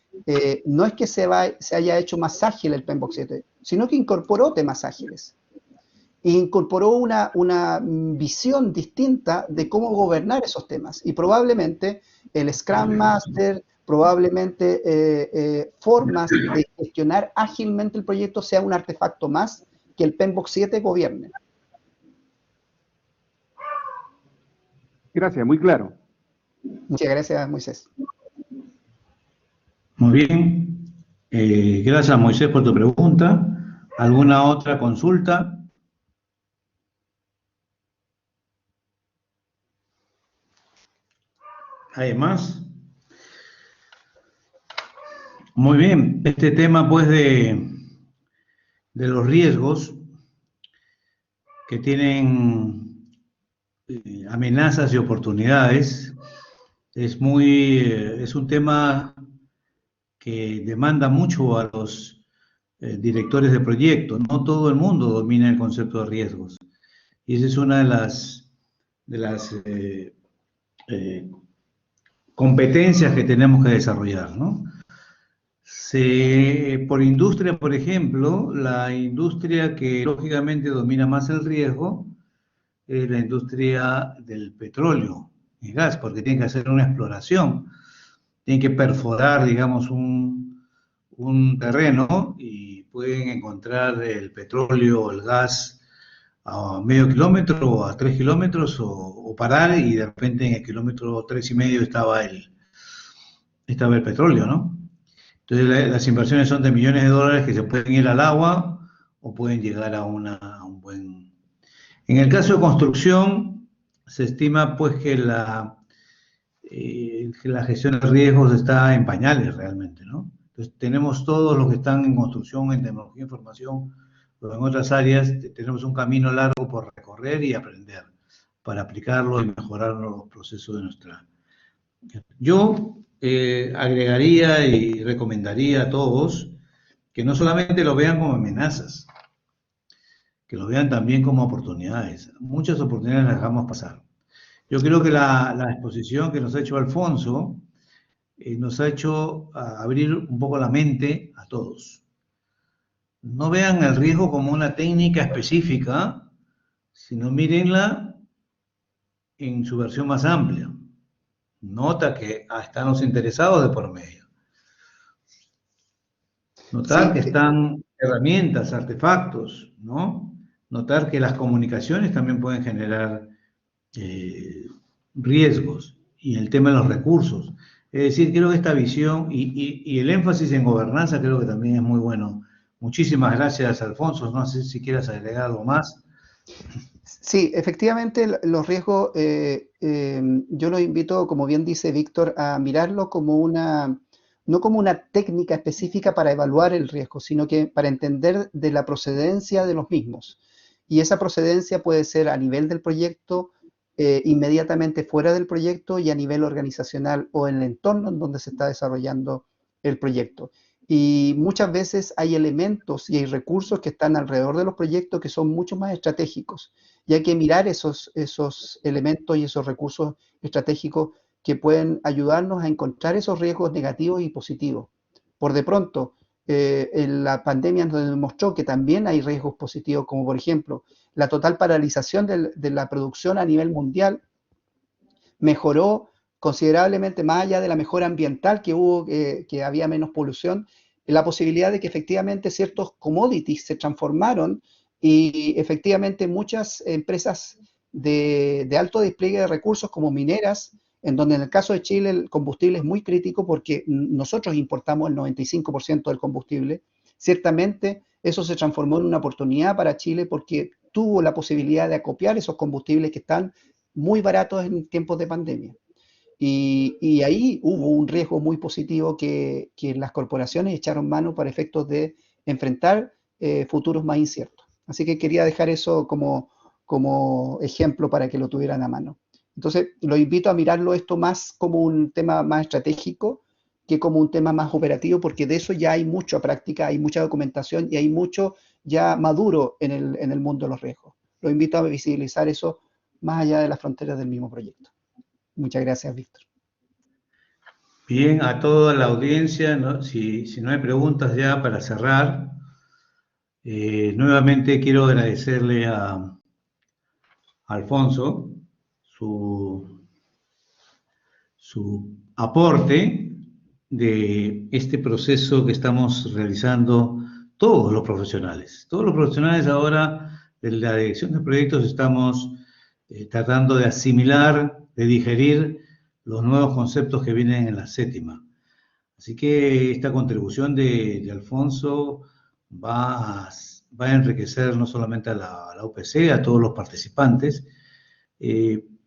no es que se haya hecho más ágil el PMBOK 7, sino que incorporó temas ágiles. E incorporó una visión distinta de cómo gobernar esos temas. Y probablemente el Scrum Master, probablemente formas de gestionar ágilmente el proyecto sea un artefacto más que el PMBOK 7 gobierne. Gracias, muy claro. Muchas gracias, Moisés. Muy bien. Gracias, Moisés, por tu pregunta. ¿Alguna otra consulta? ¿Hay más? Muy bien. Este tema, pues, de los riesgos que tienen amenazas y oportunidades es un tema que demanda mucho a los directores de proyectos. No todo el mundo domina el concepto de riesgos. Y esa es una de las competencias que tenemos que desarrollar, ¿no? Por industria, por ejemplo, la industria que lógicamente domina más el riesgo es la industria del petróleo y gas, porque tiene que hacer una exploración, tiene que perforar, digamos, un terreno y pueden encontrar el petróleo o el gas a medio kilómetro o a 3 kilómetros o parar y de repente en el kilómetro 3,5 estaba el petróleo, ¿no? Entonces las inversiones son de millones de dólares que se pueden ir al agua o pueden llegar a un buen... En el caso de construcción, se estima pues que la gestión de riesgos está en pañales realmente, ¿no? Entonces tenemos todos los que están en construcción, en tecnología de información, o en otras áreas, tenemos un camino largo por recorrer y aprender para aplicarlo y mejorar los procesos de nuestra... Yo agregaría y recomendaría a todos que no solamente lo vean como amenazas, que lo vean también como oportunidades. Muchas oportunidades las dejamos pasar. Yo creo que la exposición que nos ha hecho Alfonso nos ha hecho abrir un poco la mente a todos. No vean el riesgo como una técnica específica, sino mírenla en su versión más amplia. Nota que están los interesados de por medio. Notar que están herramientas, artefactos, ¿no? Notar que las comunicaciones también pueden generar riesgos y el tema de los recursos. Es decir, creo que esta visión y el énfasis en gobernanza creo que también es muy bueno. Muchísimas gracias, Alfonso. No sé si quieras agregar algo más. Sí, efectivamente, los riesgos, yo los invito, como bien dice Víctor, a mirarlo como no como una técnica específica para evaluar el riesgo, sino que para entender de la procedencia de los mismos. Y esa procedencia puede ser a nivel del proyecto, inmediatamente fuera del proyecto y a nivel organizacional o en el entorno en donde se está desarrollando el proyecto. Y muchas veces hay elementos y hay recursos que están alrededor de los proyectos que son mucho más estratégicos. Y hay que mirar esos elementos y esos recursos estratégicos que pueden ayudarnos a encontrar esos riesgos negativos y positivos. Por de pronto, en la pandemia nos demostró que también hay riesgos positivos, como por ejemplo, la total paralización de la producción a nivel mundial mejoró considerablemente, más allá de la mejora ambiental que hubo, que había menos polución, la posibilidad de que efectivamente ciertos commodities se transformaron y efectivamente muchas empresas de alto despliegue de recursos como mineras, en donde en el caso de Chile el combustible es muy crítico porque nosotros importamos el 95% del combustible, ciertamente eso se transformó en una oportunidad para Chile porque tuvo la posibilidad de acopiar esos combustibles que están muy baratos en tiempos de pandemia. Y ahí hubo un riesgo muy positivo que las corporaciones echaron mano para efectos de enfrentar futuros más inciertos. Así que quería dejar eso como ejemplo para que lo tuvieran a mano. Entonces, los invito a mirarlo esto más como un tema más estratégico que como un tema más operativo, porque de eso ya hay mucha práctica, hay mucha documentación y hay mucho ya maduro en el mundo de los riesgos. Los invito a visibilizar eso más allá de las fronteras del mismo proyecto. Muchas gracias, Víctor. Bien, a toda la audiencia, ¿no? Si no hay preguntas ya para cerrar, nuevamente quiero agradecerle a Alfonso su aporte de este proceso que estamos realizando todos los profesionales. Todos los profesionales ahora de la dirección de proyectos estamos tratando de asimilar, de digerir los nuevos conceptos que vienen en la séptima. Así que esta contribución de Alfonso va a enriquecer no solamente a la UPC, a todos los participantes.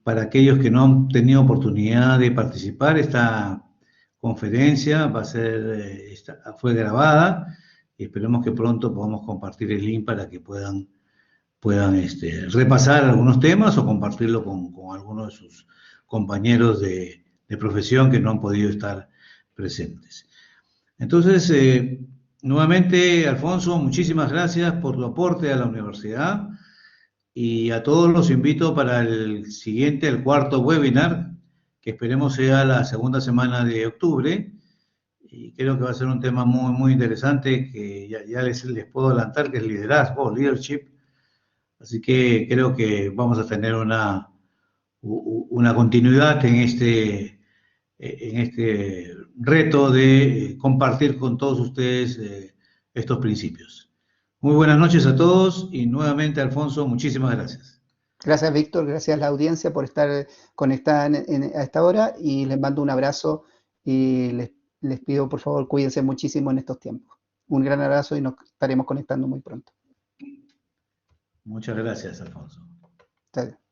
Para aquellos que no han tenido oportunidad de participar, esta conferencia fue grabada y esperemos que pronto podamos compartir el link para que puedan repasar algunos temas o compartirlo con algunos de sus compañeros de profesión que no han podido estar presentes. Entonces, nuevamente, Alfonso, muchísimas gracias por tu aporte a la universidad y a todos los invito para el cuarto webinar, que esperemos sea la segunda semana de octubre, y creo que va a ser un tema muy, muy interesante que ya les puedo adelantar, que es liderazgo, leadership. Así que creo que vamos a tener una continuidad en este reto de compartir con todos ustedes estos principios. Muy buenas noches a todos y nuevamente, Alfonso, muchísimas gracias. Gracias, Víctor, gracias a la audiencia por estar conectada a esta hora y les mando un abrazo y les pido, por favor, cuídense muchísimo en estos tiempos. Un gran abrazo y nos estaremos conectando muy pronto. Muchas gracias, Alfonso. Hasta luego.